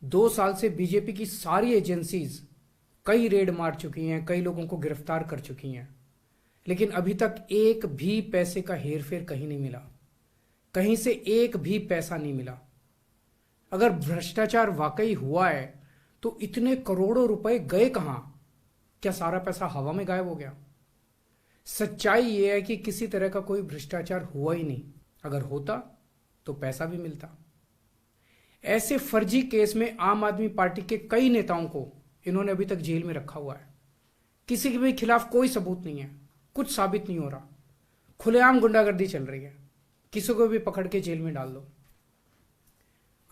2 साल से बीजेपी की सारी एजेंसीज कई रेड मार चुकी हैं, कई लोगों को गिरफ्तार कर चुकी हैं, लेकिन अभी तक एक भी पैसे का हेरफेर कहीं नहीं मिला, कहीं से एक भी पैसा नहीं मिला। अगर भ्रष्टाचार वाकई हुआ है तो इतने करोड़ों रुपए गए कहां? क्या सारा पैसा हवा में गायब हो गया? सच्चाई यह है कि किसी तरह का कोई भ्रष्टाचार हुआ ही नहीं। अगर होता तो पैसा भी मिलता। ऐसे फर्जी केस में आम आदमी पार्टी के कई नेताओं को इन्होंने अभी तक जेल में रखा हुआ है। किसी के भी खिलाफ कोई सबूत नहीं है, कुछ साबित नहीं हो रहा, खुलेआम गुंडागर्दी चल रही है, किसी को भी पकड़ के जेल में डाल दो।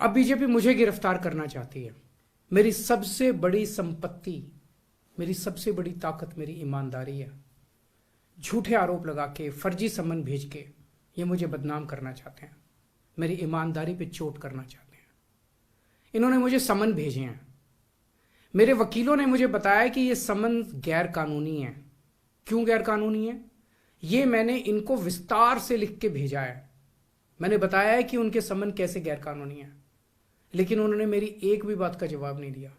अब बीजेपी मुझे गिरफ्तार करना चाहती है। मेरी सबसे बड़ी संपत्ति, मेरी सबसे बड़ी ताकत मेरी ईमानदारी है। झूठे आरोप लगा के, फर्जी समन भेज के ये मुझे बदनाम करना चाहते हैं, मेरी ईमानदारी पे चोट करना चाहते हैं। इन्होंने मुझे समन भेजे हैं। मेरे वकीलों ने मुझे बताया कि ये समन गैर कानूनी है। क्यों गैर कानूनी है? ये मैंने इनको विस्तार से लिख के भेजा है। मैंने बताया है कि उनके समन कैसे गैर कानूनी है, लेकिन उन्होंने मेरी एक भी बात का जवाब नहीं दिया।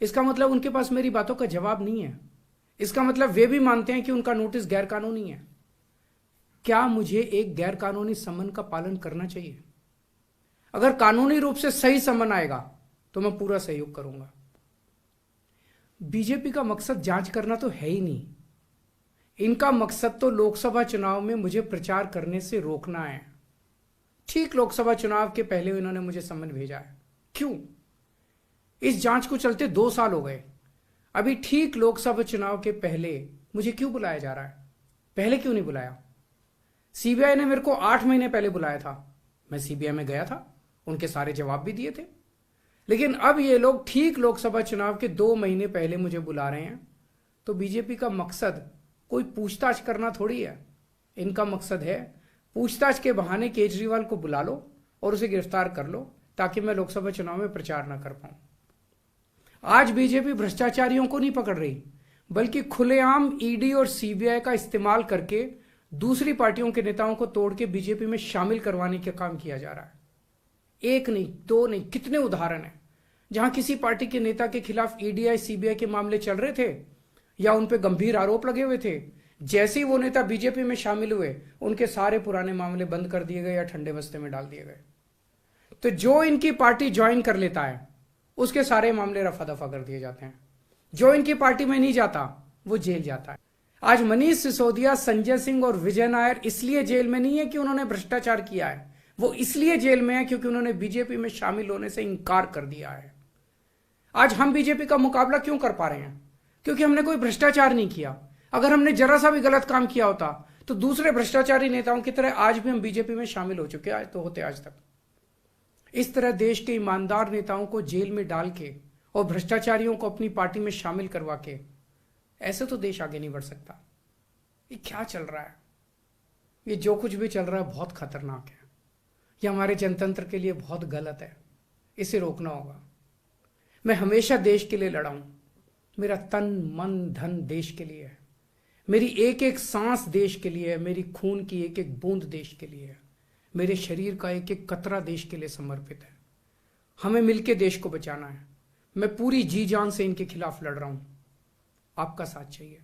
इसका मतलब उनके पास मेरी बातों का जवाब नहीं है। इसका मतलब वे भी मानते हैं कि उनका नोटिस गैर कानूनी है। क्या मुझे एक गैर कानूनी समन का पालन करना चाहिए? अगर कानूनी रूप से सही समन आएगा तो मैं पूरा सहयोग करूंगा। बीजेपी का मकसद जांच करना तो है ही नहीं। इनका मकसद तो लोकसभा चुनाव में मुझे प्रचार करने से रोकना है। ठीक लोकसभा चुनाव के पहले इन्होंने मुझे समन भेजा है। क्यों? इस जांच को चलते 2 साल हो गए। अभी ठीक लोकसभा चुनाव के पहले मुझे क्यों बुलाया जा रहा है? पहले क्यों नहीं बुलाया? सीबीआई ने मेरे को 8 महीने पहले बुलाया था। मैं सीबीआई में गया था, उनके सारे जवाब भी दिए थे। लेकिन अब ये लोग ठीक लोकसभा चुनाव के 2 महीने पहले मुझे बुला रहे हैं। तो बीजेपी का मकसद कोई पूछताछ करना थोड़ी है। इनका मकसद है पूछताछ के बहाने केजरीवाल को बुला लो और उसे गिरफ्तार कर लो, ताकि मैं लोकसभा चुनाव में प्रचार ना कर पाऊं। आज बीजेपी भ्रष्टाचारियों को नहीं पकड़ रही, बल्कि खुलेआम ईडी और सीबीआई का इस्तेमाल करके दूसरी पार्टियों के नेताओं को तोड़ के बीजेपी में शामिल करवाने का काम किया जा रहा है। एक नहीं, 2 नहीं, कितने उदाहरण हैं जहां किसी पार्टी के नेता के खिलाफ ईडीआई सीबीआई के मामले चल रहे थे या उन पे गंभीर आरोप लगे हुए थे। जैसे ही वो नेता बीजेपी में शामिल हुए, उनके सारे पुराने मामले बंद कर दिए गए या ठंडे बस्ते में डाल दिए गए। तो जो इनकी पार्टी ज्वाइन कर लेता है उसके सारे मामले रफा दफा कर दिए जाते हैं। जो इनकी पार्टी में नहीं जाता वो जेल जाता है। आज मनीष सिसोदिया, संजय सिंह और विजय नायर इसलिए जेल में नहीं है कि उन्होंने भ्रष्टाचार किया है, वो इसलिए जेल में है क्योंकि उन्होंने बीजेपी में शामिल होने से इंकार कर दिया है। आज हम बीजेपी का मुकाबला क्यों कर पा रहे हैं? क्योंकि हमने कोई भ्रष्टाचार नहीं किया। अगर हमने जरा सा भी गलत काम किया होता तो दूसरे भ्रष्टाचारी नेताओं की तरह आज भी हम बीजेपी में शामिल हो चुके तो होते आज तक। इस तरह देश के ईमानदार नेताओं को जेल में डाल के और भ्रष्टाचारियों को अपनी पार्टी में शामिल करवा के ऐसे तो देश आगे नहीं बढ़ सकता। ये क्या चल रहा है? ये जो कुछ भी चल रहा है बहुत खतरनाक है। ये हमारे जनतंत्र के लिए बहुत गलत है। इसे रोकना होगा। मैं हमेशा देश के लिए लड़ा हूं। मेरा तन मन धन देश के लिए है। मेरी एक एक सांस देश के लिए है। मेरी खून की एक एक बूंद देश के लिए है। मेरे शरीर का एक एक कतरा देश के लिए समर्पित है। हमें मिलकर देश को बचाना है। मैं पूरी जी जान से इनके खिलाफ लड़ रहा हूं। आपका साथ चाहिए।